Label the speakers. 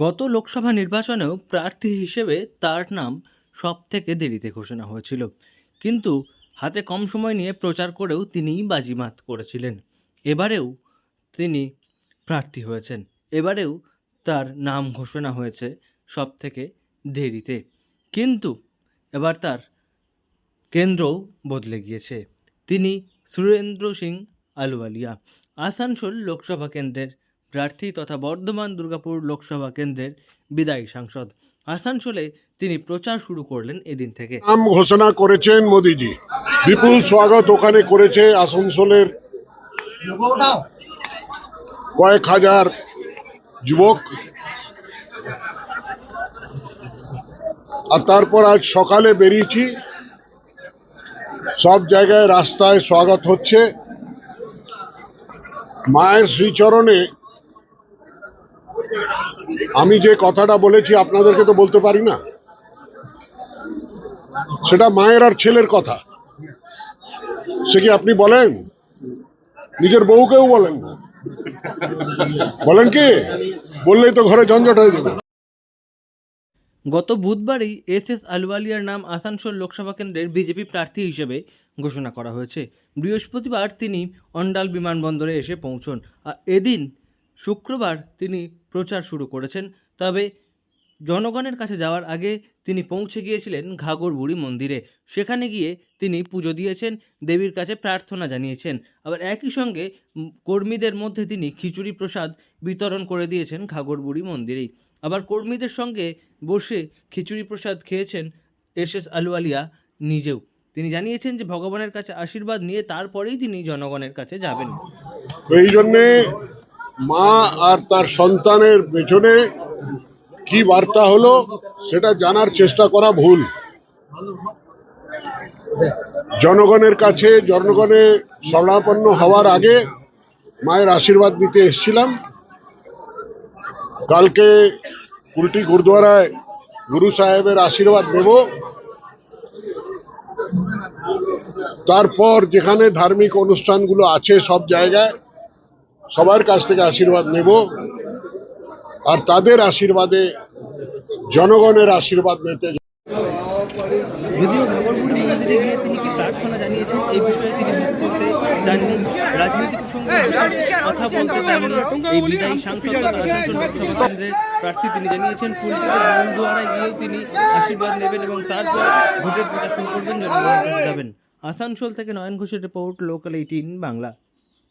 Speaker 1: গত লোকসভা নির্বাচনেও প্রার্থী হিসেবে তার নাম সবথেকে দেরিতে ঘোষণা হয়েছিল, কিন্তু হাতে কম সময় নিয়ে প্রচার করেও তিনিই বাজিমাত করেছিলেন। এবারেও তিনি প্রার্থী হয়েছেন। এবারেও তার নাম ঘোষণা হয়েছে সবথেকে দেরিতে, কিন্তু এবার তার কেন্দ্রও বদলে গিয়েছে। তিনি সুরেন্দ্র সিং আলুওয়ালিয়া, আসানসোল লোকসভা কেন্দ্রের প্রার্থী তথা বর্ধমান দুর্গাপুর লোকসভা কেন্দ্রের বিদায়ী সাংসদ। আসানসোলে তিনি প্রচার শুরু করলেন এদিন থেকে।
Speaker 2: নাম ঘোষণা করেছেন মোদিজি। বিপুল স্বাগত ওখানে করেছে আসানসোলের কয়েক হাজার যুবক। আর তারপর আজ সকালে বেরিয়েছি, সব জায়গায় রাস্তায় স্বাগত হচ্ছে। মায়ের শ্রীচরণে আমি যে কথাটা বলেছি আপনাদেরকে তো বলতে পারি না, সেটা মায়ের আর ছেলের কথা। সে কি আপনি বলেন? নিজের বউকেও বলেন, বলেন কি? বললেই তো ঘরে ঝঞ্ঝট হয়ে যাবে।
Speaker 1: গত বুধবারই এস আলুওয়ালিয়ার নাম আসানসোল লোকসভা কেন্দ্রের বিজেপি প্রার্থী হিসেবে ঘোষণা করা হয়েছে। বৃহস্পতিবার তিনি অন্ডাল বিমানবন্দরে এসে পৌঁছন, আর এদিন শুক্রবার তিনি প্রচার শুরু করেছেন। তবে জনগণের কাছে যাওয়ার আগে তিনি পৌঁছে গিয়েছিলেন ঘাগরবুড়ি মন্দিরে। সেখানে গিয়ে তিনি পুজো দিয়েছেন, দেবীর কাছে প্রার্থনা জানিয়েছেন। আবার একই সঙ্গে কর্মীদের মধ্যে তিনি খিচুড়ি প্রসাদ বিতরণ করে দিয়েছেন ঘাগরবুড়ি মন্দিরেই। আবার কর্মীদের সঙ্গে বসে খিচুড়ি প্রসাদ খেয়েছেন এস আলুওয়ালিয়া নিজেও। তিনি জানিয়েছেন যে ভগবানের কাছে আশীর্বাদ নিয়ে তারপরেই তিনি জনগণের কাছে যাবেন।
Speaker 2: এই জন্যে মা আর তার সন্তানের পেছনে কি বার্তা হলো সেটা জানার চেষ্টা করা ভুল। জনগণের কাছে জনগণে শরণাপন্ন হওয়ার আগে মায়ের আশীর্বাদ নিতে এসেছিলাম। কালকে কুলটি গুরুদ্বারায় গুরু সাহেবের আশীর্বাদ নেব, তারপর যেখানে ধার্মিক অনুষ্ঠানগুলো আছে সব জায়গায় সবার কাছ থেকে আশীর্বাদ নেব, আর তাদের আশীর্বাদে জনগণের আশীর্বাদ নিতে।
Speaker 1: যদিও ঘাগরবুড়ি মন্দিরে গিয়ে তিনি কি প্রার্থনা জানিয়েছেন এই বিষয়ে তিনি মুখ করতে চাননি, রাজনৈতিক প্রসঙ্গে কথা বলতে চাননি। এই বিদায়ী সাংসদ আসানসোল লোকসভা কেন্দ্রের প্রার্থী তিনি জানিয়েছেন ফুলপুকুর গুরুদুয়ারায় গিয়েও তিনি আশীর্বাদ নেবেন এবং তারপর ভোটের প্রচার শুরু করবেন, জনগণের কাছে যাবেন। আসানসোল থেকে নয়ন ঘোষের রিপোর্ট, লোকাল 18 বাংলা।